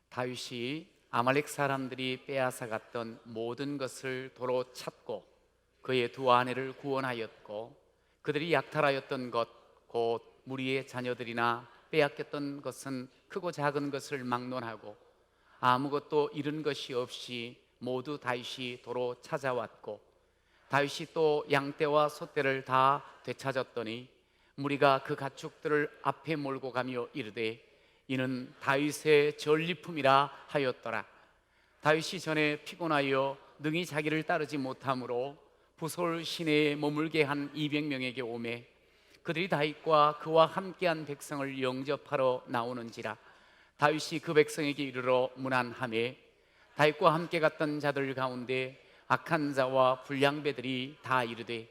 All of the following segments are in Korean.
다윗이 아말렉 사람들이 빼앗아 갔던 모든 것을 도로 찾고 그의 두 아내를 구원하였고, 그들이 약탈하였던 것 곧 무리의 자녀들이나 빼앗겼던 것은 크고 작은 것을 막론하고 아무것도 잃은 것이 없이 모두 다윗이 도로 찾아왔고, 다윗이 또 양떼와 소떼를 다 되찾았더니 무리가 그 가축들을 앞에 몰고 가며 이르되 이는 다윗의 전리품이라 하였더라. 다윗이 전에 피곤하여 능히 자기를 따르지 못하므로 부솔 시내에 머물게 한 200명에게 오매 그들이 다윗과 그와 함께한 백성을 영접하러 나오는지라. 다윗이 그 백성에게 이르러 문안하매 다윗과 함께 갔던 자들 가운데 악한 자와 불량배들이 다 이르되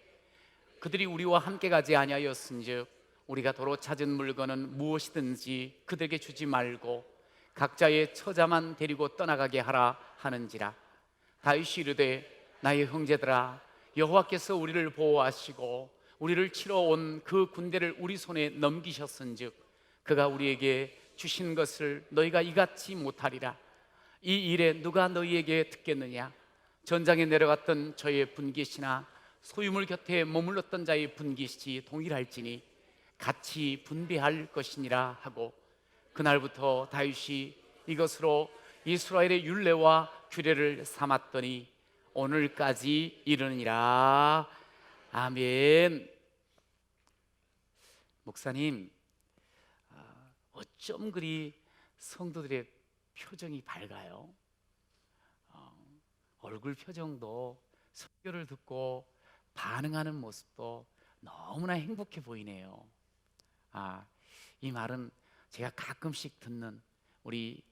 그들이 우리와 함께 가지 아니하였은즉 우리가 도로 찾은 물건은 무엇이든지 그들에게 주지 말고 각자의 처자만 데리고 떠나가게 하라 하는지라. 다윗이 이르되 나의 형제들아, 여호와께서 우리를 보호하시고 우리를 치러 온 그 군대를 우리 손에 넘기셨은즉 그가 우리에게 주신 것을 너희가 이같이 못하리라. 이 일에 누가 너희에게 듣겠느냐? 전장에 내려갔던 저의 분깃이나 소유물 곁에 머물렀던 자의 분깃이 동일할지니 같이 분배할 것이니라 하고, 그날부터 다윗이 이것으로 이스라엘의 율례와 규례를 삼았더니 오늘까지 이르니라. 아멘. 목사님, 어쩜 그리 성도들의 표정이 밝아요? 얼굴 표정도 설교를 듣고 반응하는 모습도 너무나 행복해 보이네요. 이 말은 제가 가끔씩 듣는 우리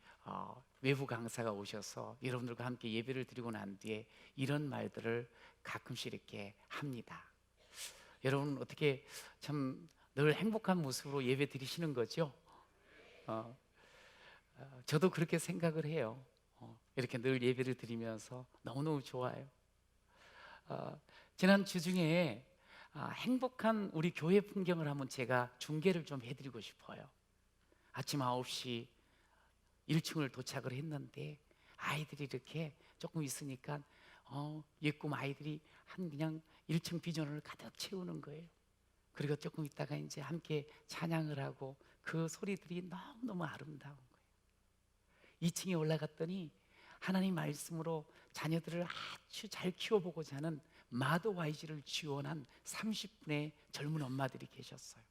외부 강사가 오셔서 여러분들과 함께 예배를 드리고 난 뒤에 이런 말들을 가끔씩 이렇게 합니다. 여러분 어떻게 참 늘 행복한 모습으로 예배 드리시는 거죠? 저도 그렇게 생각을 해요. 이렇게 늘 예배를 드리면서 너무너무 좋아요. 지난 주 중에 행복한 우리 교회 풍경을 한번 제가 중계를 좀 해드리고 싶어요. 아침 9시 1층을 도착을 했는데 아이들이 이렇게 조금 있으니까 예꿈 아이들이 그냥 1층 비전을 가득 채우는 거예요. 그리고 조금 있다가 이제 함께 찬양을 하고 그 소리들이 너무너무 아름다운 거예요. 2층에 올라갔더니 하나님 말씀으로 자녀들을 아주 잘 키워보고자 하는 마더와이즈를 지원한 30분의 젊은 엄마들이 계셨어요.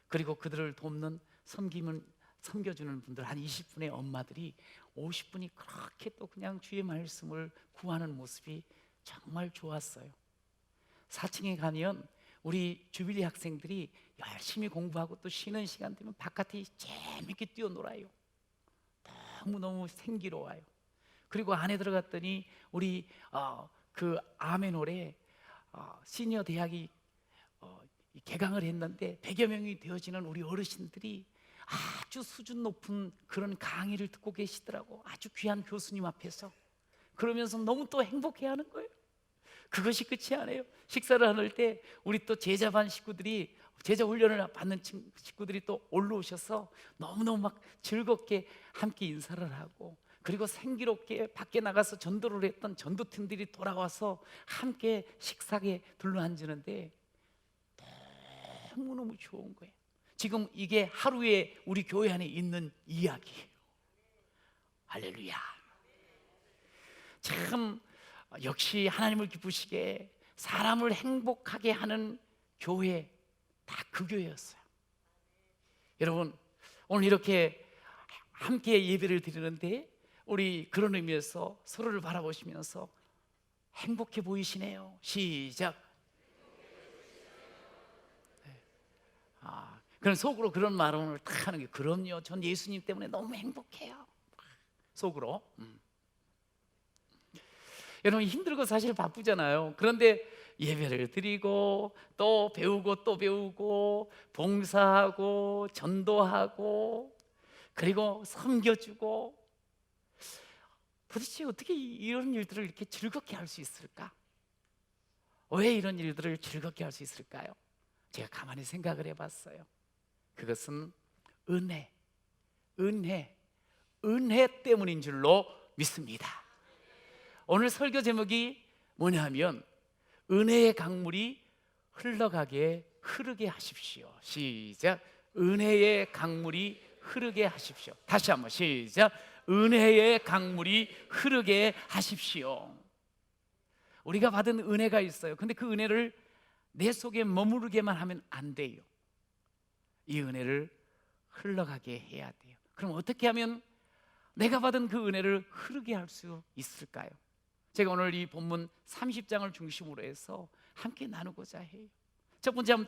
그리고 그들을 돕는 섬겨주는 분들 한 20분의 엄마들이 50분이 그렇게 또 그냥 주의 말씀을 구하는 모습이 정말 좋았어요. 4층에 가면 우리 주빌리 학생들이 열심히 공부하고 또 쉬는 시간 되면 바깥에 재밌게 뛰어놀아요. 너무너무 생기로워요. 그리고 안에 들어갔더니 우리 그 아멘홀에 시니어 대학이 개강을 했는데 100여 명이 되어지는 우리 어르신들이 아주 수준 높은 그런 강의를 듣고 계시더라고. 아주 귀한 교수님 앞에서. 그러면서 너무 또 행복해하는 거예요. 그것이 끝이 아니에요. 식사를 하는 때 우리 또 제자반 식구들이, 제자 훈련을 받는 식구들이 또 올라오셔서 너무너무 막 즐겁게 함께 인사를 하고, 그리고 생기롭게 밖에 나가서 전도를 했던 전도팀들이 돌아와서 함께 식사에 둘러앉는데 너무너무 좋은 거예요. 지금 이게 하루에 우리 교회 안에 있는 이야기예요. 할렐루야. 참 역시 하나님을 기쁘시게 사람을 행복하게 하는 교회, 다 그 교회였어요. 여러분 오늘 이렇게 함께 예배를 드리는데 우리 그런 의미에서 서로를 바라보시면서 행복해 보이시네요. 시작. 그럼 속으로 그런 말을 딱 하는 게, 그럼요, 전 예수님 때문에 너무 행복해요. 속으로. 여러분 힘들고 사실 바쁘잖아요. 그런데 예배를 드리고 또 배우고 또 배우고 봉사하고 전도하고 그리고 섬겨주고, 도대체 어떻게 이런 일들을 이렇게 즐겁게 할 수 있을까? 왜 이런 일들을 즐겁게 할 수 있을까요? 제가 가만히 생각을 해봤어요. 그것은 은혜, 은혜 때문인 줄로 믿습니다. 오늘 설교 제목이 뭐냐 하면 은혜의 강물이 흐르게 하십시오. 시작. 은혜의 강물이 흐르게 하십시오. 다시 한번 시작. 은혜의 강물이 흐르게 하십시오. 우리가 받은 은혜가 있어요. 근데 그 은혜를 내 속에 머무르게만 하면 안 돼요. 이 은혜를 흘러가게 해야 돼요. 그럼 어떻게 하면 내가 받은 그 은혜를 흐르게 할 수 있을까요? 제가 오늘 이 본문 30장을 중심으로 해서 함께 나누고자 해요. 첫 번째 한번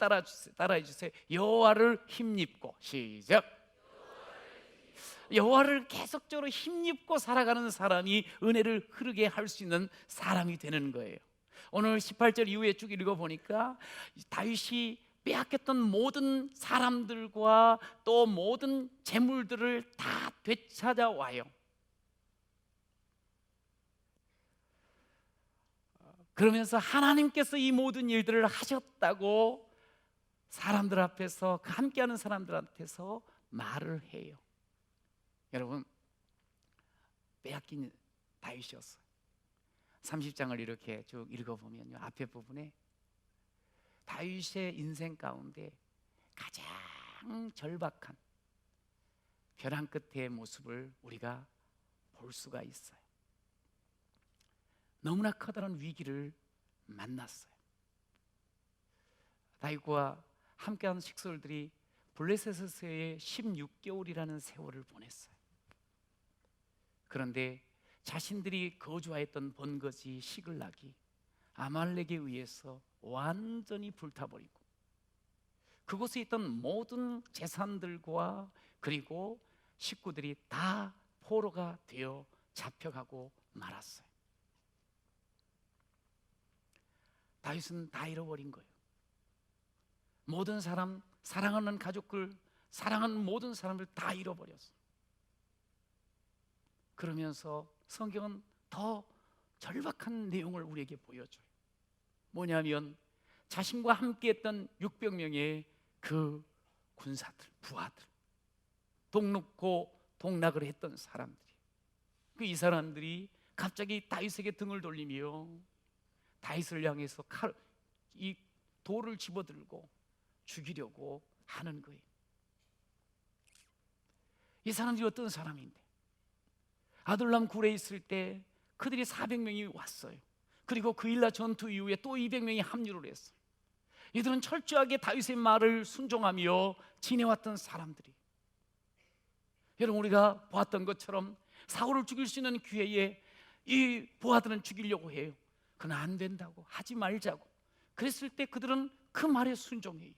따라해 주세요. 여호와를 힘입고. 시작. 여호와를 계속적으로 힘입고 살아가는 사람이 은혜를 흐르게 할 수 있는 사람이 되는 거예요. 오늘 18절 이후에 쭉 읽어보니까 다윗이 빼앗겼던 모든 사람들과 또 모든 재물들을 다 되찾아와요. 그러면서 하나님께서 이 모든 일들을 하셨다고 사람들 앞에서, 함께하는 사람들 앞에서 말을 해요. 여러분, 빼앗긴 다윗이었어요. 30장을 이렇게 쭉 읽어보면요, 앞에 부분에 다윗의 인생 가운데 가장 절박한 벼랑 끝의 모습을 우리가 볼 수가 있어요. 너무나 커다란 위기를 만났어요. 다윗과 함께한 식솔들이 블레셋에서의 16개월이라는 세월을 보냈어요. 그런데 자신들이 거주하였던 번거지 시글락이 아말렉에 의해서 완전히 불타버리고 그곳에 있던 모든 재산들과 그리고 식구들이 다 포로가 되어 잡혀가고 말았어요. 다윗은 다 잃어버린 거예요. 모든 사람, 사랑하는 가족들, 사랑하는 모든 사람들 다 잃어버렸어요. 그러면서 성경은 더 절박한 내용을 우리에게 보여줘요. 뭐냐면 자신과 함께했던 600명의 그 군사들, 부하들, 동놓고 동락을 했던 사람들이, 이 사람들이 갑자기 다윗에게 등을 돌리며 다윗을 향해서 이 돌을 집어들고 죽이려고 하는 거예요. 이 사람들이 어떤 사람인데, 아둘람 굴에 있을 때 그들이 400명이 왔어요. 그리고 그 일날 전투 이후에 또 200명이 합류를 했어요. 이들은 철저하게 다윗의 말을 순종하며 지내왔던 사람들이, 여러분, 우리가 보았던 것처럼 사울을 죽일 수 있는 기회에 이 부하들은 죽이려고 해요. 그건 안 된다고, 하지 말자고 그랬을 때 그들은 그 말에 순종해요.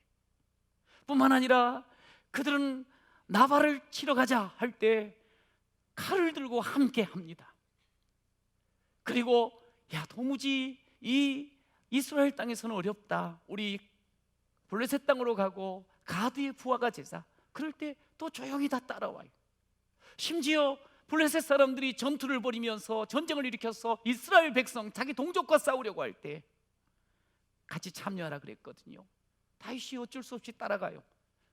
뿐만 아니라 그들은 나발을 치러 가자 할 때 칼을 들고 함께 합니다. 그리고 야, 도무지 이 이스라엘 땅에서는 어렵다, 우리 블레셋 땅으로 가고 가드의 부하가 제자, 그럴 때 또 조용히 다 따라와요. 심지어 블레셋 사람들이 전투를 벌이면서 전쟁을 일으켜서 이스라엘 백성, 자기 동족과 싸우려고 할 때 같이 참여하라 그랬거든요. 다윗이 어쩔 수 없이 따라가요.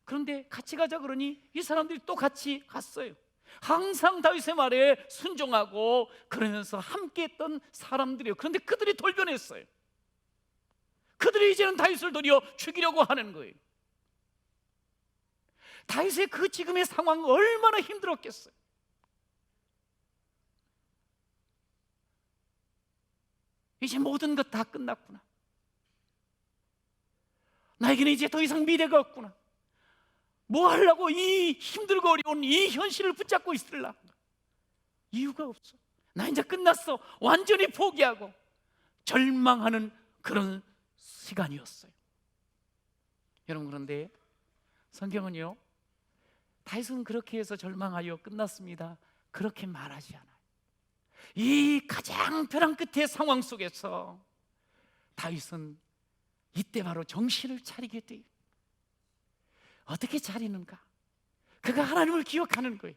그런데 같이 가자 그러니 이 사람들이 또 같이 갔어요. 항상 다윗의 말에 순종하고 그러면서 함께했던 사람들이에요. 그런데 그들이 돌변했어요. 그들이 이제는 다윗을 도리어 죽이려고 하는 거예요. 다윗의 그 지금의 상황 얼마나 힘들었겠어요. 이제 모든 것 다 끝났구나, 나에게는 이제 더 이상 미래가 없구나, 뭐 하려고 이 힘들고 어려운 이 현실을 붙잡고 있을라, 이유가 없어, 나 이제 끝났어, 완전히 포기하고 절망하는 그런 시간이었어요. 여러분, 그런데 성경은요, 다윗은 그렇게 해서 절망하여 끝났습니다, 그렇게 말하지 않아요. 이 가장 벼랑 끝의 상황 속에서 다윗은 이때 바로 정신을 차리게 돼요. 어떻게 차리는가? 그가 하나님을 기억하는 거예요.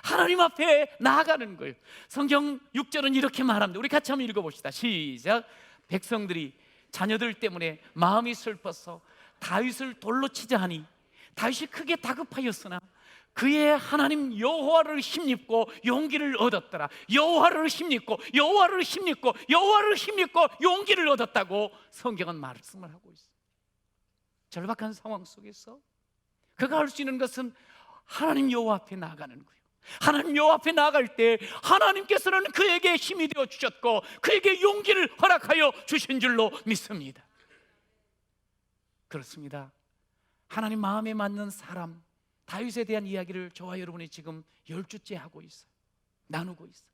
하나님 앞에 나아가는 거예요. 성경 6절은 이렇게 말합니다. 우리 같이 한번 읽어봅시다. 시작. 백성들이 자녀들 때문에 마음이 슬퍼서 다윗을 돌로 치자 하니 다윗이 크게 다급하였으나 그의 하나님 여호와를 힘입고 용기를 얻었더라. 여호와를 힘입고 여호와를 힘입고 여호와를 힘입고 용기를 얻었다고 성경은 말씀을 하고 있어요. 절박한 상황 속에서 그가 할 수 있는 것은 하나님 여호와 앞에 나아가는 거예요. 하나님 여호와 앞에 나아갈 때 하나님께서는 그에게 힘이 되어 주셨고 그에게 용기를 허락하여 주신 줄로 믿습니다. 그렇습니다. 하나님 마음에 맞는 사람, 다윗에 대한 이야기를 저와 여러분이 지금 10주째 하고 있어요. 나누고 있어요.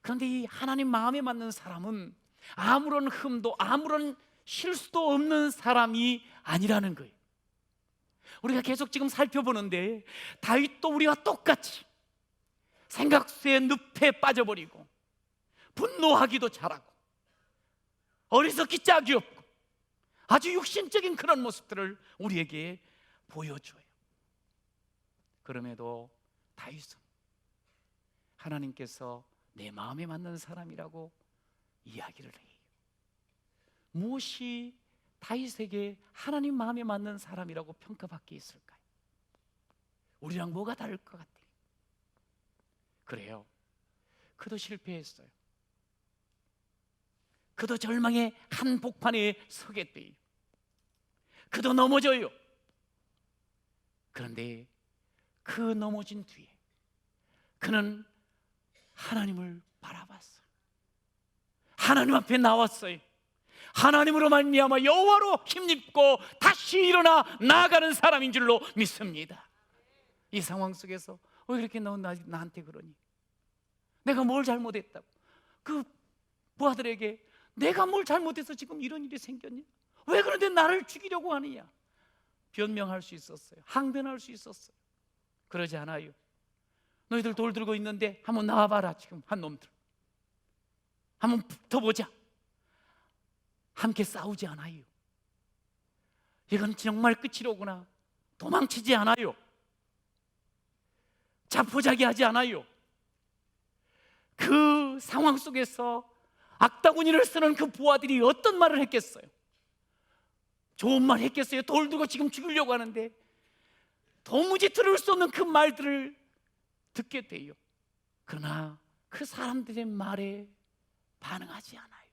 그런데 이 하나님 마음에 맞는 사람은 아무런 흠도 아무런 실수도 없는 사람이 아니라는 거예요. 우리가 계속 지금 살펴보는데 다윗도 우리와 똑같이 생각수의 늪에 빠져버리고 분노하기도 잘하고 어리석기 짝이 없고 아주 육신적인 그런 모습들을 우리에게 보여줘요. 그럼에도 다윗은 하나님께서 내 마음에 맞는 사람이라고 이야기를 해요. 무엇이 다윗에게 하나님 마음에 맞는 사람이라고 평가받게 있을까요? 우리랑 뭐가 다를 것 같아요? 그래요. 그도 실패했어요. 그도 절망의 한복판에 서게 돼요. 그도 넘어져요. 그런데 그 넘어진 뒤에 그는 하나님을 바라봤어요. 하나님 앞에 나왔어요. 하나님으로 말미암아 여호와로 힘입고 다시 일어나 나아가는 사람인 줄로 믿습니다. 이 상황 속에서 왜 그렇게 너 나한테 그러니? 내가 뭘 잘못했다고? 그 부하들에게 내가 뭘 잘못해서 지금 이런 일이 생겼냐? 왜 그런데 나를 죽이려고 하느냐? 변명할 수 있었어요. 항변할 수 있었어요. 그러지 않아요. 너희들 돌 들고 있는데 한번 나와봐라. 지금 한 놈들 한번 붙어보자. 함께 싸우지 않아요. 이건 정말 끝이로구나. 도망치지 않아요. 자포자기하지 않아요. 그 상황 속에서 악다구니를 쓰는 그 부하들이 어떤 말을 했겠어요? 좋은 말 했겠어요? 돌 들고 지금 죽이려고 하는데 도무지 들을 수 없는 그 말들을 듣게 돼요. 그러나 그 사람들의 말에 반응하지 않아요.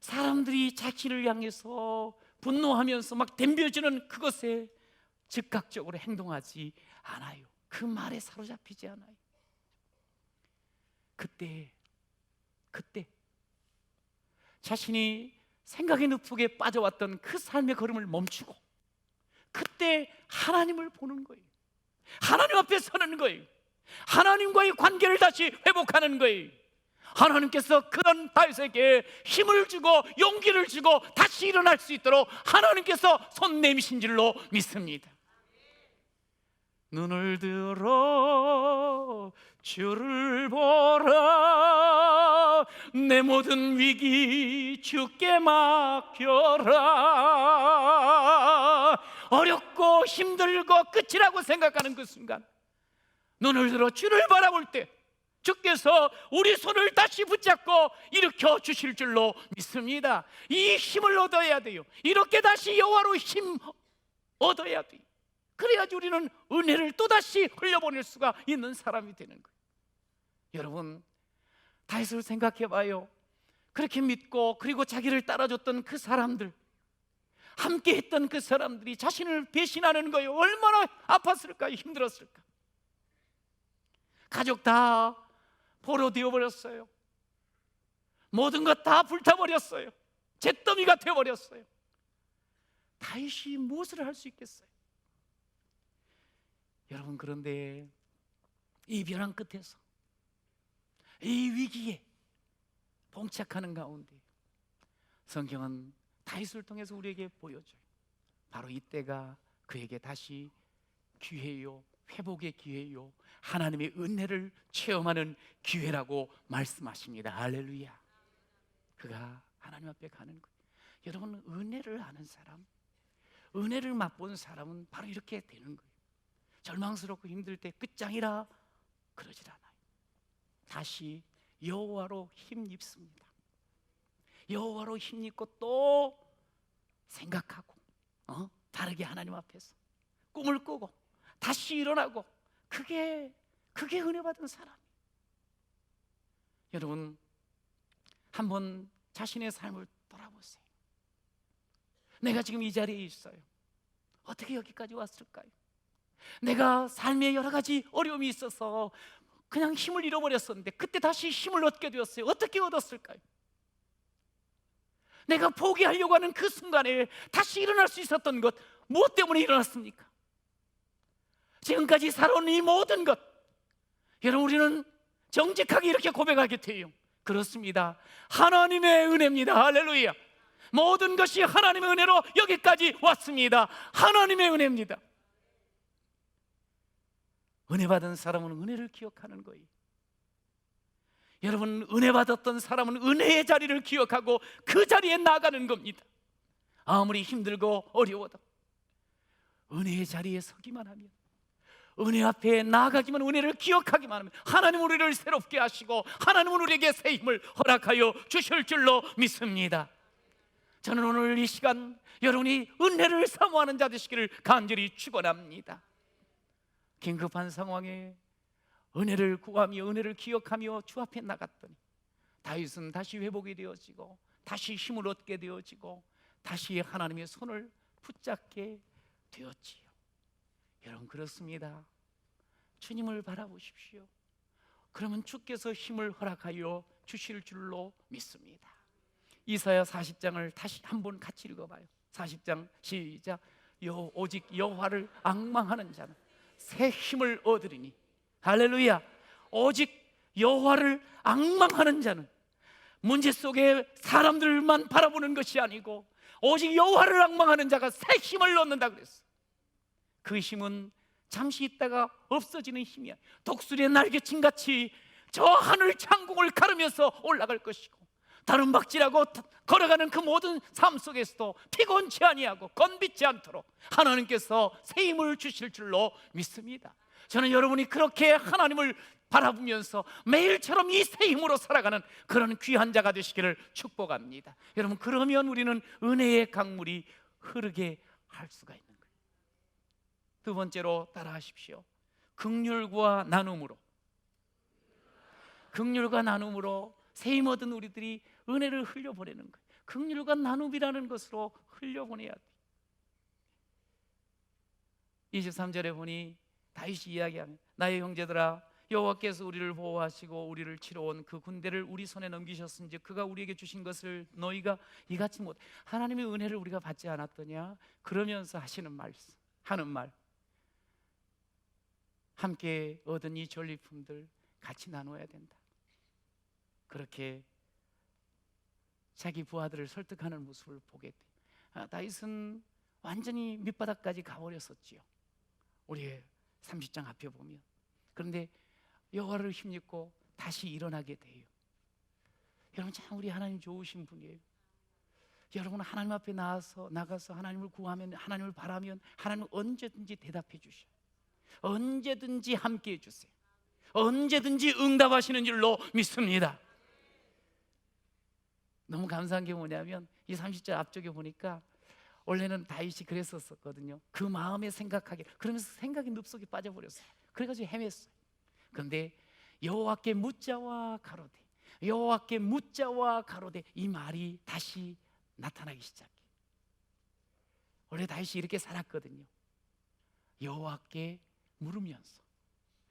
사람들이 자신을 향해서 분노하면서 막 덤벼주는 그것에 즉각적으로 행동하지 않아요. 그 말에 사로잡히지 않아요. 그때 자신이 생각의 늪속에 빠져왔던 그 삶의 걸음을 멈추고 그때 하나님을 보는 거예요. 하나님 앞에 서는 거예요. 하나님과의 관계를 다시 회복하는 거예요. 하나님께서 그런 다윗에게 힘을 주고 용기를 주고 다시 일어날 수 있도록 하나님께서 손 내미신 줄로 믿습니다. 눈을 들어 주를 보라. 내 모든 위기 주께 맡겨라. 어렵고 힘들고 끝이라고 생각하는 그 순간 눈을 들어 주를 바라볼 때 주께서 우리 손을 다시 붙잡고 일으켜 주실 줄로 믿습니다. 이 힘을 얻어야 돼요. 이렇게 다시 여호와로 힘 얻어야 돼요. 그래야지 우리는 은혜를 또다시 흘려보낼 수가 있는 사람이 되는 거예요. 여러분, 다윗을 생각해 봐요. 그렇게 믿고 그리고 자기를 따라줬던 그 사람들, 함께 했던 그 사람들이 자신을 배신하는 거예요. 얼마나 아팠을까요? 힘들었을까? 가족 다 포로 되어버렸어요. 모든 것 다 불타버렸어요. 잿더미가 되어버렸어요. 다윗이 무엇을 할 수 있겠어요? 여러분, 그런데 이 벼랑 끝에서 이 위기에 봉착하는 가운데 성경은 다윗을 통해서 우리에게 보여줘요. 바로 이때가 그에게 다시 기회요, 회복의 기회요, 하나님의 은혜를 체험하는 기회라고 말씀하십니다. 할렐루야. 그가 하나님 앞에 가는 거예요. 여러분, 은혜를 아는 사람, 은혜를 맛본 사람은 바로 이렇게 되는 거예요. 절망스럽고 힘들 때 끝장이라 그러질 않아요. 다시 여호와로 힘입습니다. 여호와로 힘입고 또 생각하고 다르게 하나님 앞에서 꿈을 꾸고 다시 일어나고, 그게 은혜 받은 사람. 여러분, 한번 자신의 삶을 돌아보세요. 내가 지금 이 자리에 있어요. 어떻게 여기까지 왔을까요? 내가 삶에 여러 가지 어려움이 있어서 그냥 힘을 잃어버렸었는데 그때 다시 힘을 얻게 되었어요. 어떻게 얻었을까요? 내가 포기하려고 하는 그 순간에 다시 일어날 수 있었던 것, 무엇 때문에 일어났습니까? 지금까지 살아온 이 모든 것, 여러분, 우리는 정직하게 이렇게 고백하게 돼요. 그렇습니다. 하나님의 은혜입니다. 할렐루야. 모든 것이 하나님의 은혜로 여기까지 왔습니다. 하나님의 은혜입니다. 은혜 받은 사람은 은혜를 기억하는 거예요. 여러분, 은혜 받았던 사람은 은혜의 자리를 기억하고 그 자리에 나가는 겁니다. 아무리 힘들고 어려워도 은혜의 자리에 서기만 하면, 은혜 앞에 나아가기만, 은혜를 기억하기만 하면 하나님 우리를 새롭게 하시고 하나님은 우리에게 새 힘을 허락하여 주실 줄로 믿습니다. 저는 오늘 이 시간 여러분이 은혜를 사모하는 자 되시기를 간절히 축원합니다. 긴급한 상황에 은혜를 구하며 은혜를 기억하며 주 앞에 나갔더니 다윗은 다시 회복이 되어지고 다시 힘을 얻게 되어지고 다시 하나님의 손을 붙잡게 되었지요. 여러분, 그렇습니다. 주님을 바라보십시오. 그러면 주께서 힘을 허락하여 주실 줄로 믿습니다. 이사야 40장을 다시 한번 같이 읽어봐요. 40장 시작. 오직 여호와를 앙망하는 자는 새 힘을 얻으리니. 할렐루야. 오직 여호와를 앙망하는 자는, 문제 속에 사람들만 바라보는 것이 아니고 오직 여호와를 앙망하는 자가 새 힘을 얻는다 그랬어. 그 힘은 잠시 있다가 없어지는 힘이야. 독수리의 날개친 같이 저 하늘 창공을 가르면서 올라갈 것이고, 다른 박질하고 걸어가는 그 모든 삶 속에서도 피곤치 아니하고 건비지 않도록 하나님께서 새 힘을 주실 줄로 믿습니다. 저는 여러분이 그렇게 하나님을 바라보면서 매일처럼 이 새 힘으로 살아가는 그런 귀한 자가 되시기를 축복합니다. 여러분, 그러면 우리는 은혜의 강물이 흐르게 할 수가 있는 거예요. 두 번째로 따라하십시오. 긍휼과 나눔으로, 긍휼과 나눔으로 새 힘 얻은 우리들이 은혜를 흘려보내는 거예요. 긍휼과 나눔이라는 것으로 흘려보내야 돼요. 23절에 보니 다윗이 이야기하면, 나의 형제들아, 여호와께서 우리를 보호하시고 우리를 치러온 그 군대를 우리 손에 넘기셨은지 그가 우리에게 주신 것을 너희가 이같이 못, 하나님의 은혜를 우리가 받지 않았더냐? 그러면서 하는 말, 함께 얻은 이 전리품들 같이 나눠야 된다. 그렇게 자기 부하들을 설득하는 모습을 보게 돼요. 다윗은 완전히 밑바닥까지 가버렸었지요. 우리의 30장 앞에 보면. 그런데 여호와를 힘입고 다시 일어나게 돼요. 여러분, 참 우리 하나님 좋으신 분이에요. 여러분, 하나님 앞에 나가서 하나님을 구하면, 하나님을 바라면 하나님은 언제든지 대답해 주셔요. 언제든지 함께 해주세요. 언제든지 응답하시는 줄로 믿습니다. 너무 감사한 게 뭐냐면 이 30절 앞쪽에 보니까 원래는 다윗이 그랬었거든요. 그 마음에 생각하게, 그러면서 생각이 늪속에 빠져버렸어요. 그래가지고 헤맸어요. 그런데 여호와께 묻자와 가로되, 여호와께 묻자와 가로되, 이 말이 다시 나타나기 시작해요. 원래 다윗이 이렇게 살았거든요. 여호와께 물으면서,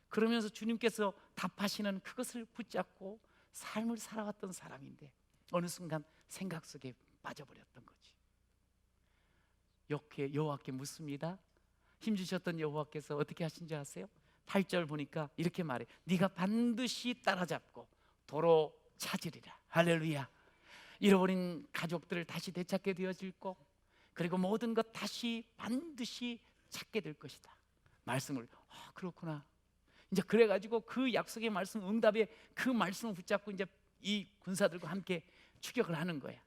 그러면서 주님께서 답하시는 그것을 붙잡고 삶을 살아왔던 사람인데 어느 순간 생각 속에 빠져버렸던 거지. 여호와께 묻습니다. 힘주셨던 여호와께서 어떻게 하신지 아세요? 8절 보니까 이렇게 말해, 네가 반드시 따라잡고 도로 찾으리라. 할렐루야. 잃어버린 가족들을 다시 되찾게 되어질 거, 그리고 모든 것 다시 반드시 찾게 될 것이다. 말씀을, 그렇구나. 이제 그래가지고 그 약속의 말씀, 응답의 그 말씀을 붙잡고 이제 이 군사들과 함께 추격을 하는 거야.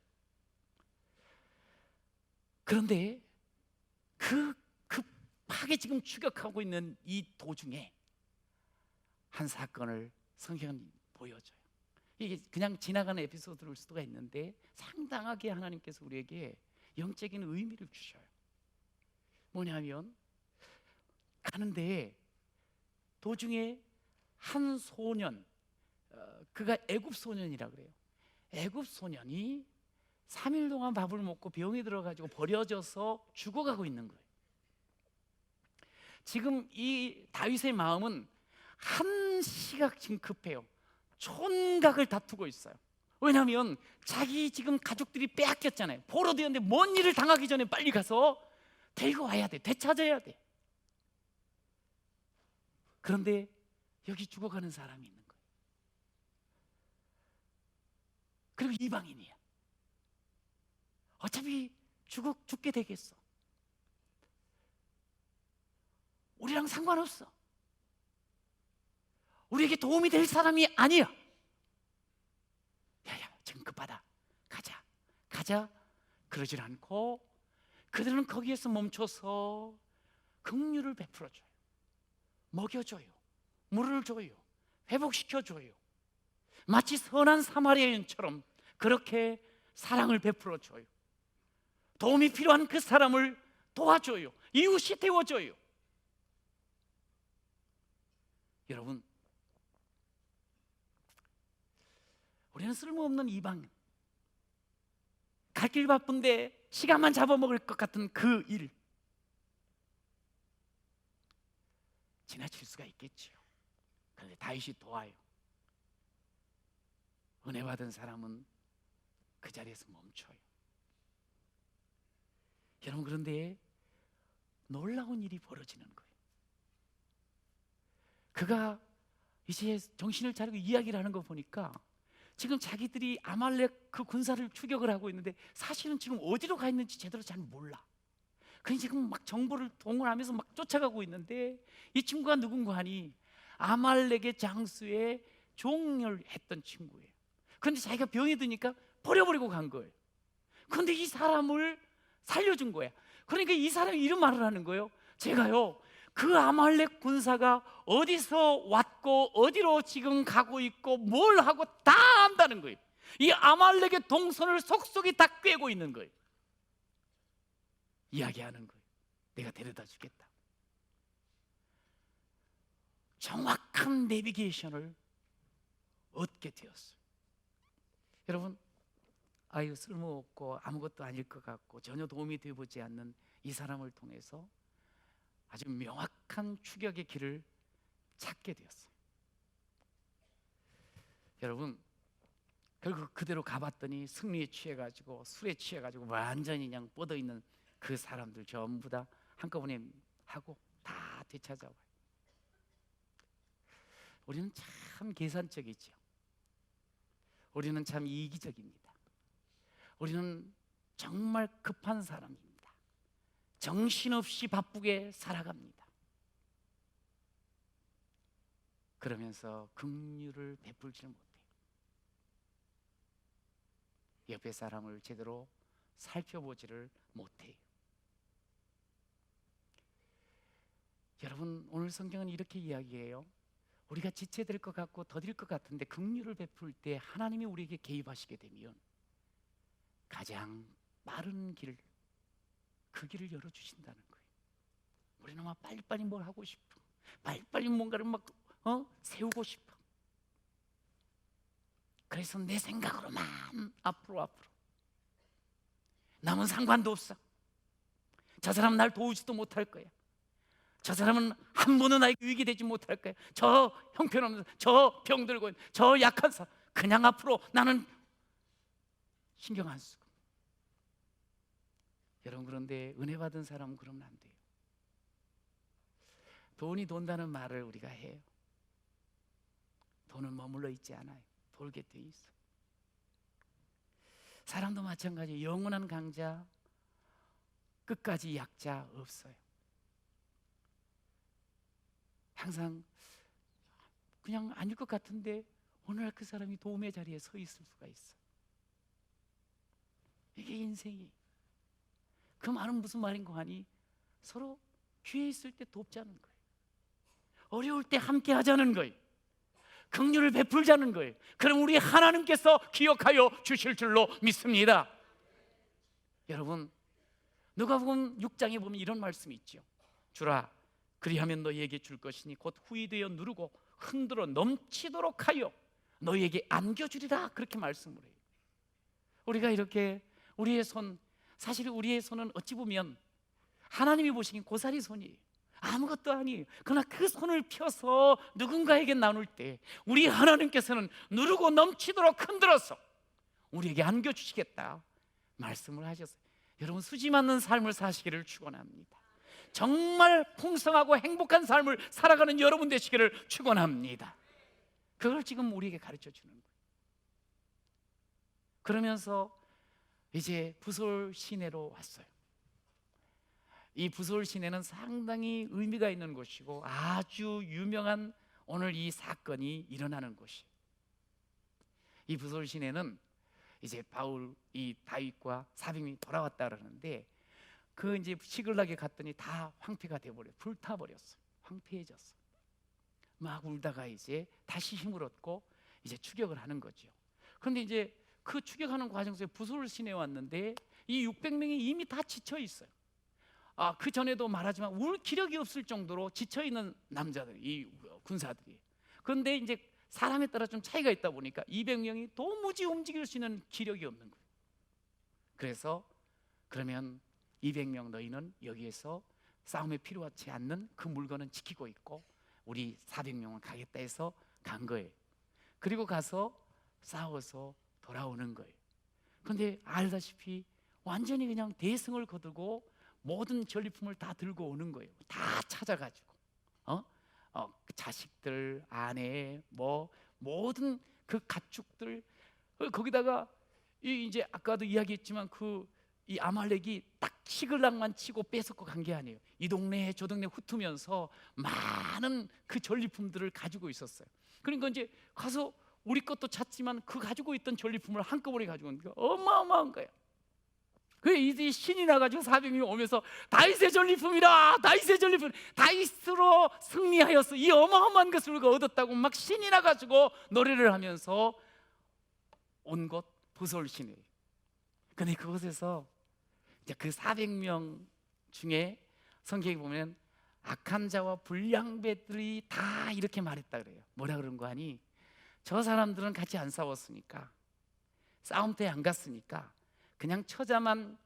그런데 급하게 지금 추격하고 있는 이 도중에 한 사건을 성경은 보여줘요. 이게 그냥 지나가는 에피소드일 수가 있는데 상당하게 하나님께서 우리에게 영적인 의미를 주셔요. 뭐냐면 가는데 도중에 한 소년, 그가 애굽 소년이라 그래요. 애굽 소년이 3일 동안 밥을 먹고 병이 들어가지고 버려져서 죽어가고 있는 거예요. 지금 이 다윗의 마음은 한시각 지금 급해요. 촌각을 다투고 있어요. 왜냐하면 자기 지금 가족들이 빼앗겼잖아요. 포로되었는데 뭔 일을 당하기 전에 빨리 가서 데리고 와야 돼. 되찾아야 돼. 그런데 여기 죽어가는 사람이 있는 거예요. 그리고 이방인이야. 어차피 죽게 되겠어. 우리랑 상관없어. 우리에게 도움이 될 사람이 아니야. 야야, 지금 급하다. 가자. 그러질 않고 그들은 거기에서 멈춰서 긍휼을 베풀어줘요. 먹여줘요. 물을 줘요. 회복시켜줘요. 마치 선한 사마리아인처럼 그렇게 사랑을 베풀어줘요. 도움이 필요한 그 사람을 도와줘요. 이웃이 되어줘요. 여러분, 우리는 쓸모없는 이방인, 갈 길 바쁜데 시간만 잡아먹을 것 같은 그 일, 지나칠 수가 있겠지요. 그런데 다윗이 도와요. 은혜 받은 사람은 그 자리에서 멈춰요. 여러분, 그런데 놀라운 일이 벌어지는 거예요. 그가 이제 정신을 차리고 이야기를 하는 거 보니까 지금 자기들이 아말렉 그 군사를 추격을 하고 있는데 사실은 지금 어디로 가 있는지 제대로 잘 몰라. 그냥 지금 막 정보를 동원하면서 막 쫓아가고 있는데 이 친구가 누군가 하니 아말렉의 장수의 종을 했던 친구예요. 그런데 자기가 병이 드니까 버려버리고 간 거예요. 그런데 이 사람을 살려준 거야. 그러니까 이 사람이 이런 말을 하는 거예요. 제가요, 그 아말렉 군사가 어디서 왔고 어디로 지금 가고 있고 뭘 하고 다 안다는 거예요. 이 아말렉의 동선을 속속이 다 꿰고 있는 거예요. 이야기하는 거예요. 내가 데려다 주겠다. 정확한 내비게이션을 얻게 되었어요. 여러분, 아유, 쓸모없고 아무것도 아닐 것 같고 전혀 도움이 되어보지 않는 이 사람을 통해서 아주 명확한 추격의 길을 찾게 되었어요. 여러분, 결국 그대로 가봤더니 승리에 취해가지고 술에 취해가지고 완전히 그냥 뻗어있는 그 사람들 전부 다 한꺼번에 하고 다 되찾아와요. 우리는 참 계산적이죠. 우리는 참 이기적입니다. 우리는 정말 급한 사람입니다. 정신없이 바쁘게 살아갑니다. 그러면서 긍휼을 베풀지를 못해요. 옆에 사람을 제대로 살펴보지를 못해요. 여러분, 오늘 성경은 이렇게 이야기해요. 우리가 지체될 것 같고 더딜 것 같은데 긍휼을 베풀 때 하나님이 우리에게 개입하시게 되면 가장 빠른 길, 그 길을 열어주신다는 거예요. 우리는 막 빨리빨리 뭘 하고 싶어. 빨리빨리 뭔가를 막 세우고 싶어. 그래서 내 생각으로만 앞으로 남은 상관도 없어. 저 사람 날 도우지도 못할 거야. 저 사람은 한 번은 나에게 유익이 되지 못할 거야. 저 형편없는, 저 병들고 있는, 저 약한 사람, 그냥 앞으로 나는 신경 안 쓰고. 여러분, 그런데 은혜 받은 사람은 그러면 안 돼요. 돈이 돈다는 말을 우리가 해요. 돈은 머물러 있지 않아요. 돌게 돼 있어. 사람도 마찬가지예요. 영원한 강자, 끝까지 약자 없어요. 항상 그냥 아닐 것 같은데 어느 날 그 사람이 도움의 자리에 서 있을 수가 있어. 이게 인생이. 그 말은 무슨 말인가 하니 서로 기회 있을 때 돕자는 거예요. 어려울 때 함께 하자는 거예요. 긍휼을 베풀자는 거예요. 그럼 우리 하나님께서 기억하여 주실 줄로 믿습니다. 여러분, 누가복음 6장에 보면 이런 말씀이 있죠. 주라, 그리하면 너희에게 줄 것이니 곧 후히 되어 누르고 흔들어 넘치도록 하여 너희에게 안겨주리라. 그렇게 말씀을 해요. 우리가 이렇게 우리의 손, 사실 우리의 손은 어찌 보면 하나님이 보시기엔 고사리 손이에요. 아무것도 아니에요. 그러나 그 손을 펴서 누군가에게 나눌 때 우리 하나님께서는 누르고 넘치도록 흔들어서 우리에게 안겨주시겠다 말씀을 하셨어요. 여러분, 수지 맞는 삶을 사시기를 축원합니다. 정말 풍성하고 행복한 삶을 살아가는 여러분 되시기를 축원합니다. 그걸 지금 우리에게 가르쳐 주는 거예요. 그러면서 이제 부솔 시내로 왔어요. 이 부솔 시내는 상당히 의미가 있는 곳이고 아주 유명한 오늘 이 사건이 일어나는 곳이에요. 이 부솔 시내는 이제 이 다윗과 400명이 돌아왔다 그러는데 그 이제 시글락에 갔더니 다 황폐가 돼버려, 불타버렸어. 황폐해졌어. 막 울다가 이제 다시 힘을 얻고 이제 추격을 하는 거죠. 그런데 이제 그 추격하는 과정에서 부솔 시내에 왔는데 이 600명이 이미 다 지쳐 있어요. 그 전에도 말하지만 울 기력이 없을 정도로 지쳐 있는 남자들, 이 군사들이. 그런데 이제 사람에 따라 좀 차이가 있다 보니까 200명이 도무지 움직일 수 있는 기력이 없는 거예요. 그래서 그러면 200명 너희는 여기에서 싸움에 필요하지 않는 그 물건은 지키고 있고 우리 400명은 가겠다 해서 간 거예요. 그리고 가서 싸워서 돌아오는 거예요. 그런데 알다시피 완전히 그냥 대승을 거두고 모든 전리품을 다 들고 오는 거예요. 다 찾아가지고 자식들, 아내, 뭐 모든 그 가축들, 거기다가 이제 아까도 이야기했지만 이 아말렉이 딱 시글락만 치고 뺏었고 간 게 아니에요. 이 동네에 저 동네 훑으면서 많은 그 전리품들을 가지고 있었어요. 그러니까 이제 가서 우리 것도 찾지만 그 가지고 있던 전리품을 한꺼번에 가지고 오는 게 어마어마한 거야. 이제 신이 나가지고 400명이 오면서 다윗의 전리품이라, 다윗의 전리품, 다윗으로 승리하였어, 이 어마어마한 것을 우리가 얻었다고 막 신이 나가지고 노래를 하면서 온 곳 부솔 시내. 근데 그곳에서 이제 그 400명 중에 성경에 보면 악한 자와 불량배들이 다 이렇게 말했다 그래요. 뭐라 그런 거 아니? 저 사람들은 같이 안 싸웠으니까, 싸움터에 안 갔으니까 그냥 처자만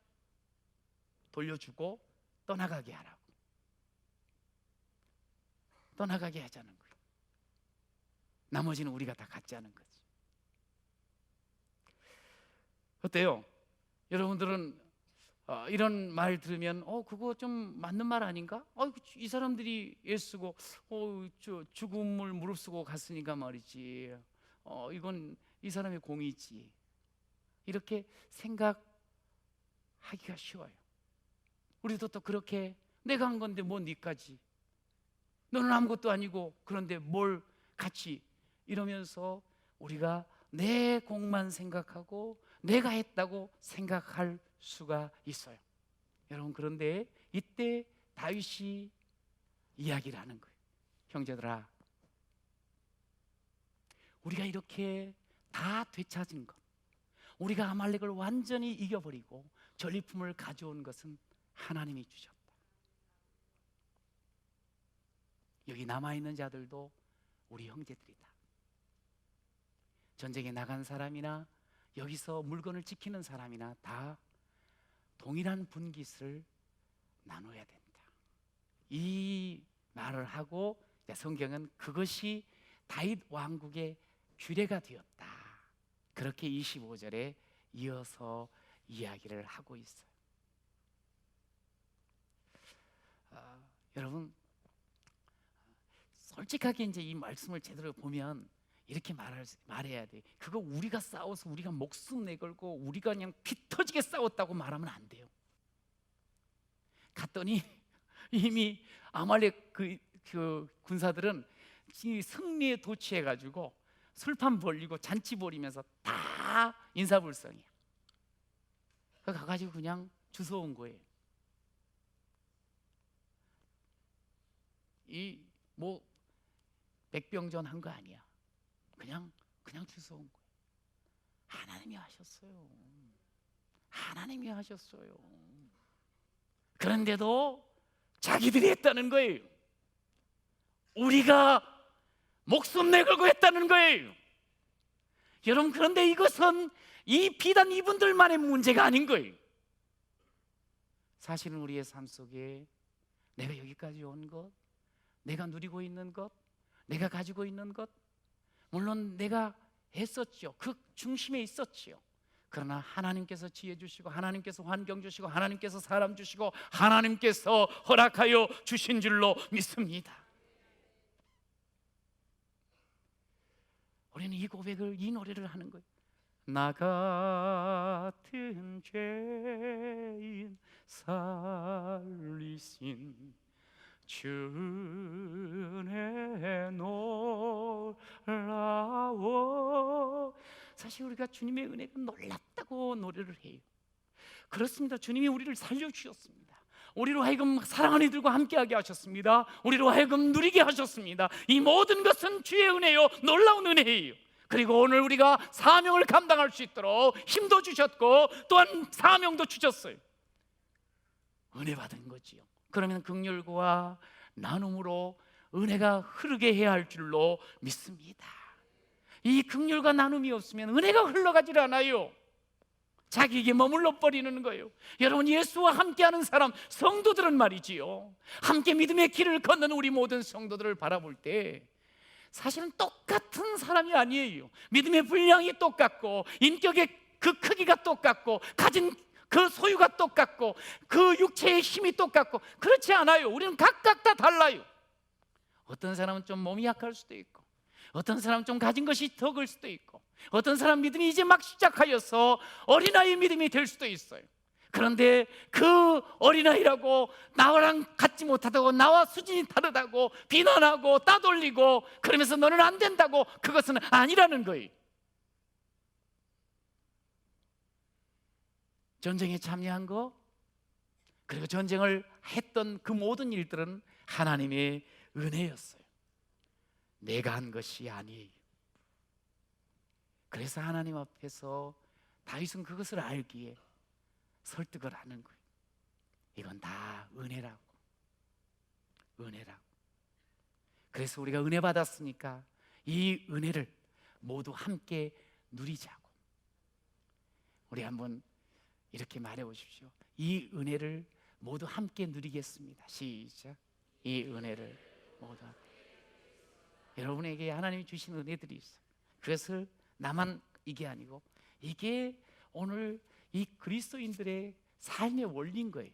돌려주고 떠나가게 하라고, 떠나가게 하자는 거예요. 나머지는 우리가 다 갖자는 거지. 어때요? 여러분들은 이런 말 들으면 그거 좀 맞는 말 아닌가? 이 사람들이 애쓰고 죽음을 무릅쓰고 갔으니까 말이지, 이건 이 사람의 공이지, 이렇게 생각하기가 쉬워요. 우리도 또 그렇게 내가 한 건데 뭐 니까지, 너는 아무것도 아니고 그런데 뭘 같이, 이러면서 우리가 내 공만 생각하고 내가 했다고 생각할 수가 있어요. 여러분, 그런데 이때 다윗이 이야기를 하는 거예요. 형제들아, 우리가 이렇게 다 되찾은 것, 우리가 아말렉을 완전히 이겨버리고 전리품을 가져온 것은 하나님이 주셨다. 여기 남아있는 자들도 우리 형제들이다. 전쟁에 나간 사람이나 여기서 물건을 지키는 사람이나 다 동일한 분깃을 나눠야 된다. 이 말을 하고 성경은 그것이 다윗 왕국의 규례가 되었다, 그렇게 25절에 이어서 이야기를 하고 있어요. 여러분, 솔직하게 이제 이 말씀을 제대로 보면 이렇게 말해야 돼. 그거 우리가 싸워서 우리가 목숨 내걸고 우리가 그냥 피 터지게 싸웠다고 말하면 안 돼요. 갔더니 이미 아말렉 그 군사들은 승리에 도취해가지고 술판 벌리고 잔치 벌이면서 다 인사불성이야. 가가지고 그냥 주워온 거예요. 이 뭐 백병전 한 거 아니야. 그냥 주워온 거예요. 하나님이 하셨어요. 하나님이 하셨어요. 그런데도 자기들이 했다는 거예요. 우리가 목숨 내걸고 했다는 거예요. 여러분, 그런데 이것은 비단 이분들만의 문제가 아닌 거예요. 사실은 우리의 삶 속에 내가 여기까지 온 것, 내가 누리고 있는 것, 내가 가지고 있는 것, 물론 내가 했었죠. 그 중심에 있었지요. 그러나 하나님께서 지혜 주시고, 하나님께서 환경 주시고, 하나님께서 사람 주시고, 하나님께서 허락하여 주신 줄로 믿습니다. 우리는 이 고백을, 이 노래를 하는 거예요. 나 같은 죄인 살리신 주 은혜 놀라워. 사실 우리가 주님의 은혜가 놀랍다고 노래를 해요. 그렇습니다. 주님이 우리를 살려주셨습니다. 우리로 하여금 사랑하는 이들과 함께하게 하셨습니다. 우리로 하여금 누리게 하셨습니다. 이 모든 것은 주의 은혜요, 놀라운 은혜예요. 그리고 오늘 우리가 사명을 감당할 수 있도록 힘도 주셨고, 또한 사명도 주셨어요. 은혜 받은 거지요. 그러면 긍휼과 나눔으로 은혜가 흐르게 해야 할 줄로 믿습니다. 이 긍휼과 나눔이 없으면 은혜가 흘러가질 않아요. 자기에게 머물러 버리는 거예요. 여러분, 예수와 함께하는 사람, 성도들은 말이지요, 함께 믿음의 길을 걷는 우리 모든 성도들을 바라볼 때 사실은 똑같은 사람이 아니에요. 믿음의 분량이 똑같고, 인격의 그 크기가 똑같고, 가진 그 소유가 똑같고, 그 육체의 힘이 똑같고, 그렇지 않아요. 우리는 각각 다 달라요. 어떤 사람은 좀 몸이 약할 수도 있고, 어떤 사람은 좀 가진 것이 적을 수도 있고, 어떤 사람 믿음이 이제 막 시작하여서 어린아이 믿음이 될 수도 있어요. 그런데 그 어린아이라고 나랑 같지 못하다고, 나와 수준이 다르다고 비난하고 따돌리고 그러면서 너는 안 된다고, 그것은 아니라는 거예요. 전쟁에 참여한 거, 그리고 전쟁을 했던 그 모든 일들은 하나님의 은혜였어요. 내가 한 것이 아니에요. 그래서 하나님 앞에서 다윗은 그것을 알기에 설득을 하는 거예요. 이건 다 은혜라고. 은혜라고. 그래서 우리가 은혜 받았으니까 이 은혜를 모두 함께 누리자고. 우리 한번 이렇게 말해 보십시오. 이 은혜를 모두 함께 누리겠습니다. 시작. 이 은혜를 모두 함께. 여러분에게 하나님이 주신 은혜들이 있어요. 그래서 나만 이게 아니고, 이게 오늘 이 그리스도인들의 삶의 원리인 거예요.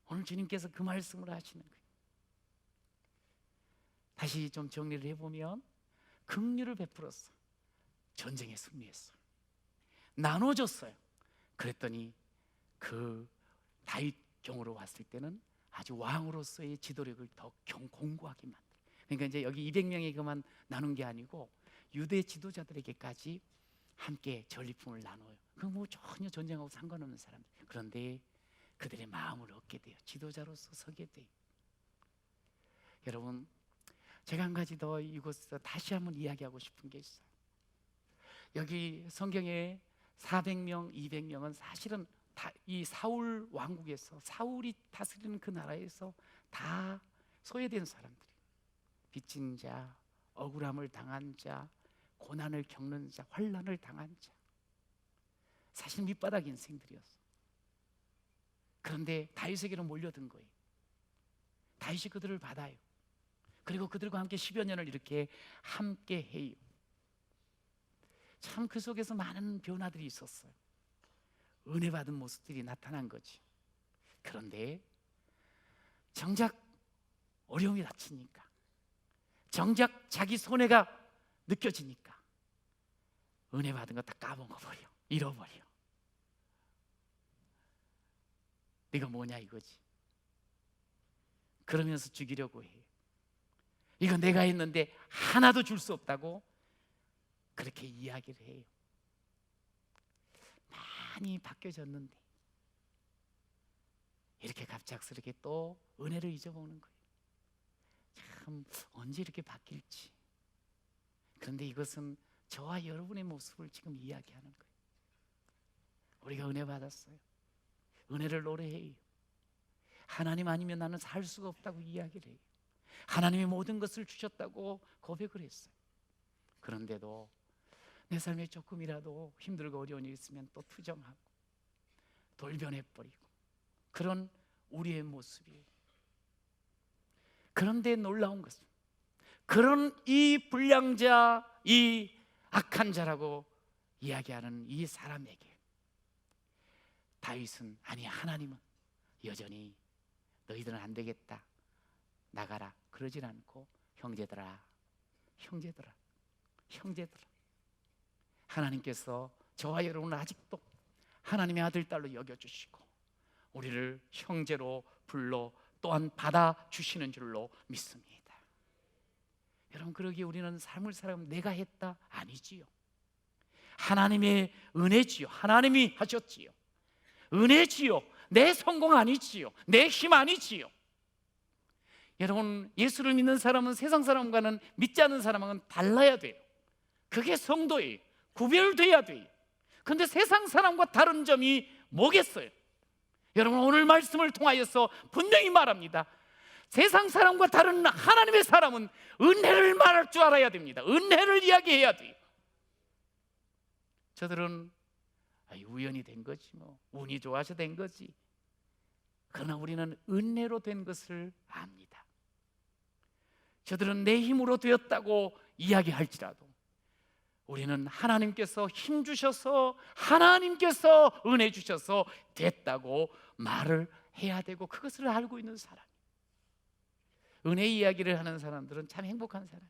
오늘 주님께서 그 말씀을 하시는 거예요. 다시 좀 정리를 해보면, 긍휼을 베풀었어. 전쟁에 승리했어. 나눠줬어요. 그랬더니 그 다윗 경으로 왔을 때는 아주 왕으로서의 지도력을 더 공고하게 만들어요. 그러니까 이제 여기 200명이 그만 나눈 게 아니고 유대 지도자들에게까지 함께 전리품을 나눠요. 그 뭐 전혀 전쟁하고 상관없는 사람들. 그런데 그들의 마음을 얻게 돼요. 지도자로서 서게 돼요. 여러분, 제가 한 가지 더 이곳에서 다시 한번 이야기하고 싶은 게 있어요. 여기 성경에 400명, 200명은 사실은 다 이 사울 왕국에서, 사울이 다스리는 그 나라에서 다 소외된 사람들이에요. 빚진 자, 억울함을 당한 자, 고난을 겪는 자, 환난을 당한 자, 사실 밑바닥 인생들이었어. 그런데 다윗에게로 몰려든 거예요. 다윗이 그들을 받아요. 그리고 그들과 함께 10여 년을 이렇게 함께 해요. 참 그 속에서 많은 변화들이 있었어요. 은혜 받은 모습들이 나타난 거지. 그런데 정작 어려움이 닥치니까, 정작 자기 손해가 느껴지니까 은혜 받은 거 다 까먹어버려, 잃어버려. 네가 뭐냐 이거지. 그러면서 죽이려고 해. 이거 내가 했는데 하나도 줄 수 없다고 그렇게 이야기를 해요. 많이 바뀌어졌는데 이렇게 갑작스럽게 또 은혜를 잊어먹는 거예요. 참, 언제 이렇게 바뀔지. 그런데 이것은 저와 여러분의 모습을 지금 이야기하는 거예요. 우리가 은혜 받았어요. 은혜를 노래해요. 하나님 아니면 나는 살 수가 없다고 이야기를 해요. 하나님이 모든 것을 주셨다고 고백을 했어요. 그런데도 내 삶에 조금이라도 힘들고 어려운 일이 있으면 또 투정하고 돌변해버리고 그런 우리의 모습이에요. 그런데 놀라운 것은 그런 이 불량자, 이 악한 자라고 이야기하는 이 사람에게 다윗은, 아니 하나님은 여전히 너희들은 안 되겠다, 나가라 그러질 않고 형제들아, 형제들아, 형제들아, 하나님께서 저와 여러분을 아직도 하나님의 아들, 딸로 여겨주시고 우리를 형제로 불러 또한 받아주시는 줄로 믿습니다. 여러분, 그러기에 우리는 삶을 살아가면 내가 했다? 아니지요. 하나님의 은혜지요. 하나님이 하셨지요. 은혜지요. 내 성공 아니지요. 내 힘 아니지요. 여러분, 예수를 믿는 사람은 세상 사람과는, 믿지 않는 사람과는 달라야 돼요. 그게 성도예요. 구별돼야 돼요. 그런데 세상 사람과 다른 점이 뭐겠어요? 여러분, 오늘 말씀을 통하여서 분명히 말합니다. 세상 사람과 다른 하나님의 사람은 은혜를 말할 줄 알아야 됩니다. 은혜를 이야기해야 돼요. 저들은 우연히 된 거지, 뭐 운이 좋아서 된 거지. 그러나 우리는 은혜로 된 것을 압니다. 저들은 내 힘으로 되었다고 이야기할지라도 우리는 하나님께서 힘 주셔서, 하나님께서 은혜 주셔서 됐다고 말을 해야 되고, 그것을 알고 있는 사람, 은혜 이야기를 하는 사람들은 참 행복한 사람.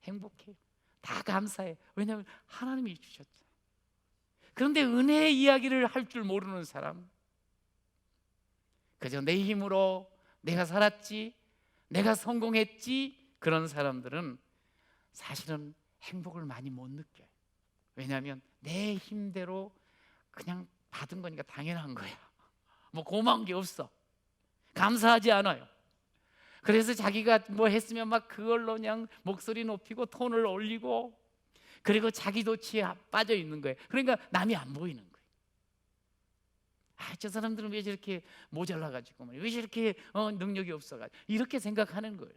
행복해요. 다 감사해요. 왜냐하면 하나님이 주셨잖아요. 그런데 은혜 이야기를 할 줄 모르는 사람, 그저 내 힘으로 내가 살았지, 내가 성공했지, 그런 사람들은 사실은 행복을 많이 못 느껴요. 왜냐하면 내 힘대로 그냥 받은 거니까 당연한 거야. 뭐 고마운 게 없어. 감사하지 않아요. 그래서 자기가 뭐 했으면 막 그걸로 그냥 목소리 높이고 톤을 올리고, 그리고 자기 도취에 빠져 있는 거예요. 그러니까 남이 안 보이는 거예요. 저 사람들은 왜 저렇게 모자라가지고, 왜 저렇게 능력이 없어가지고, 이렇게 생각하는 거예요.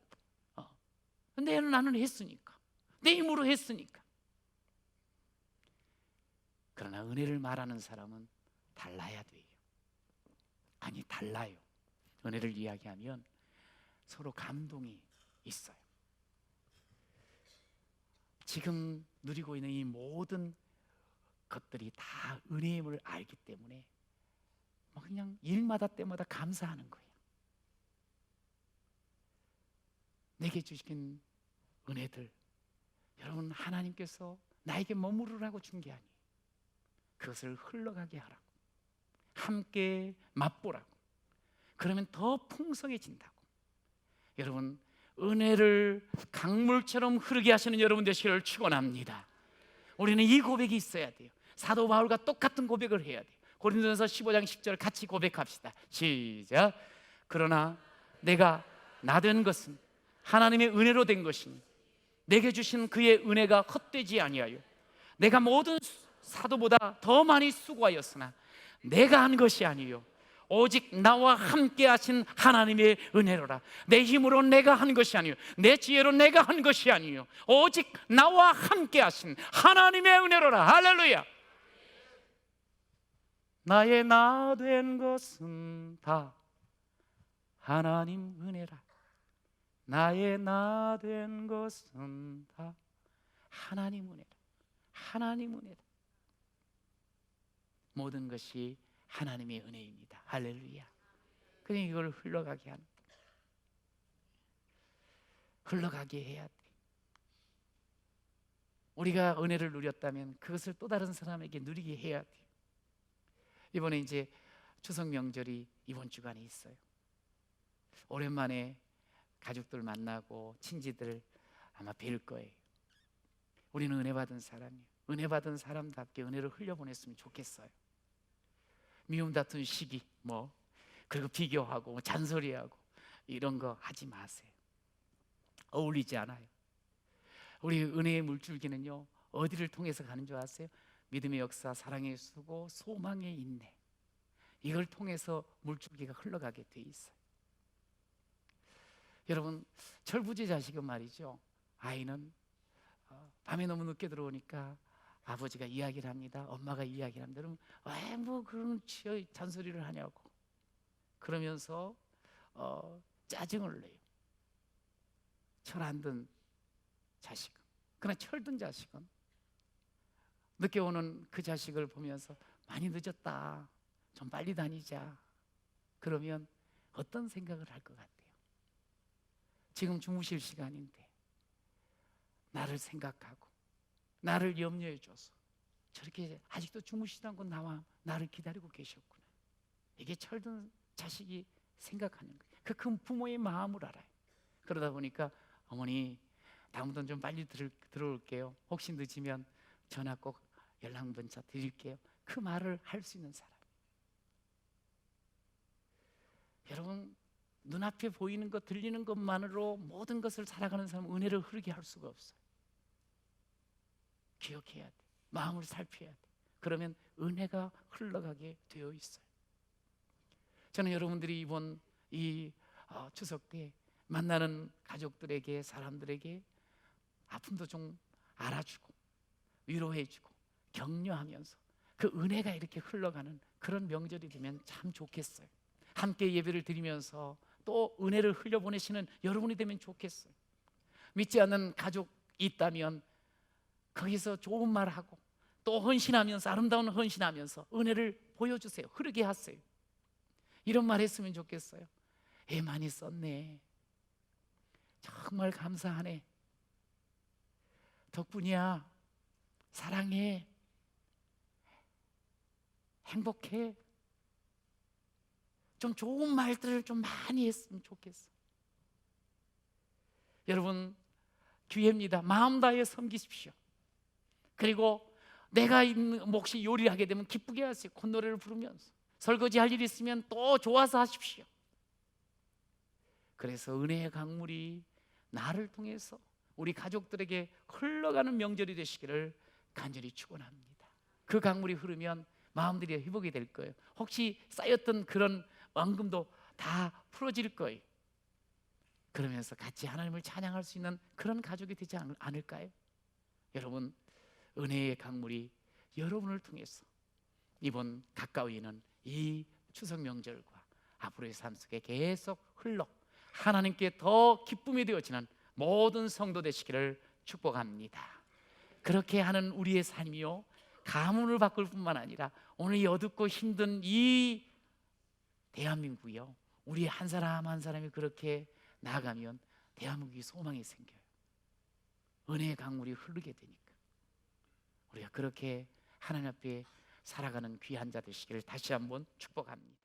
근데 나는 했으니까, 내 힘으로 했으니까. 그러나 은혜를 말하는 사람은 달라야 돼요. 아니, 달라요. 은혜를 이야기하면 서로 감동이 있어요. 지금 누리고 있는 이 모든 것들이 다 은혜임을 알기 때문에 그냥 일마다 때마다 감사하는 거예요. 내게 주신 은혜들, 여러분, 하나님께서 나에게 머무르라고 준 게 아니에요. 그것을 흘러가게 하라고, 함께 맛보라고. 그러면 더 풍성해진다고. 여러분, 은혜를 강물처럼 흐르게 하시는 여러분 되시기를 축원합니다. 우리는 이 고백이 있어야 돼요. 사도 바울과 똑같은 고백을 해야 돼요. 고린도전서 15장 10절 같이 고백합시다. 시작. 그러나 내가 나 된 것은 하나님의 은혜로 된 것이니 내게 주신 그의 은혜가 헛되지 아니하여 내가 모든 사도보다 더 많이 수고하였으나 내가 한 것이 아니요 오직 나와 함께 하신 하나님의 은혜로라. 내 힘으로 내가 한 것이 아니요, 내 지혜로 내가 한 것이 아니요 오직 나와 함께 하신 하나님의 은혜로라. 할렐루야. 나의 나 된 것은 다 하나님 은혜라. 나의 나 된 것은 다 하나님 은혜라. 하나님 은혜라. 모든 것이 하나님의 은혜입니다. 할렐루야. 그냥 이걸 흘러가게 하는, 흘러가게 해야 돼. 우리가 은혜를 누렸다면 그것을 또 다른 사람에게 누리게 해야 돼. 이번에 이제 추석 명절이 이번 주간에 있어요. 오랜만에 가족들 만나고 친지들 아마 뵐 거예요. 우리는 은혜 받은 사람이에요. 은혜 받은 사람답게 은혜를 흘려보냈으면 좋겠어요. 미움 다툰 시기 그리고 비교하고 잔소리하고 이런 거 하지 마세요. 어울리지 않아요. 우리 은혜의 물줄기는요, 어디를 통해서 가는 줄 아세요? 믿음의 역사, 사랑의 수고, 소망의 인내, 이걸 통해서 물줄기가 흘러가게 돼 있어요. 여러분, 철부지 자식은 말이죠, 아이는 밤에 너무 늦게 들어오니까 아버지가 이야기를 합니다. 엄마가 이야기를 합니다. 그러면 왜 뭐 그런 잔소리를 하냐고 그러면서 짜증을 내요. 철 안 든 자식은. 그러나 철든 자식은 늦게 오는 그 자식을 보면서 많이 늦었다, 좀 빨리 다니자, 그러면 어떤 생각을 할 것 같아요? 지금 주무실 시간인데 나를 생각하고 나를 염려해 줘서 저렇게 아직도 주무시지 않고 나를 기다리고 계셨구나. 이게 철든 자식이 생각하는 거예요. 그 큰 부모의 마음을 알아요. 그러다 보니까 어머니, 다음부터는 좀 빨리 들어올게요. 혹시 늦으면 전화 꼭 연락 문자 드릴게요. 그 말을 할 수 있는 사람. 여러분, 눈앞에 보이는 것, 들리는 것만으로 모든 것을 살아가는 사람은 은혜를 흐르게 할 수가 없어요. 기억해야 돼. 마음을 살펴야 돼. 그러면 은혜가 흘러가게 되어 있어요. 저는 여러분들이 이번 이 추석 때 만나는 가족들에게, 사람들에게 아픔도 좀 알아주고 위로해주고 격려하면서 그 은혜가 이렇게 흘러가는 그런 명절이 되면 참 좋겠어요. 함께 예배를 드리면서 또 은혜를 흘려보내시는 여러분이 되면 좋겠어요. 믿지 않는 가족이 있다면 거기서 좋은 말하고 또 헌신하면서, 아름다운 헌신하면서 은혜를 보여주세요. 흐르게 하세요. 이런 말 했으면 좋겠어요. 애 많이 썼네, 정말 감사하네, 덕분이야, 사랑해, 행복해. 좀 좋은 말들을 좀 많이 했으면 좋겠어. 여러분, 기회입니다. 마음 다해 섬기십시오. 그리고 내가 있는 몫이 요리하게 되면 기쁘게 하세요. 콧노래를 부르면서. 설거지 할 일 있으면 또 좋아서 하십시오. 그래서 은혜의 강물이 나를 통해서 우리 가족들에게 흘러가는 명절이 되시기를 간절히 축원합니다. 그 강물이 흐르면 마음들이 회복이 될 거예요. 혹시 쌓였던 그런 원금도 다 풀어질 거예요. 그러면서 같이 하나님을 찬양할 수 있는 그런 가족이 되지 않을까요? 여러분, 은혜의 강물이 여러분을 통해서 이번 가까이는 이 추석 명절과 앞으로의 삶 속에 계속 흘러 하나님께 더 기쁨이 되어지는 모든 성도 되시기를 축복합니다. 그렇게 하는 우리의 삶이요, 가문을 바꿀 뿐만 아니라 오늘 이 어둡고 힘든 이 대한민국이요, 우리 한 사람 한 사람이 그렇게 나아가면 대한민국이 소망이 생겨요. 은혜의 강물이 흐르게 되니까 우리가 그렇게 하나님 앞에 살아가는 귀한 자 되시기를 다시 한번 축복합니다.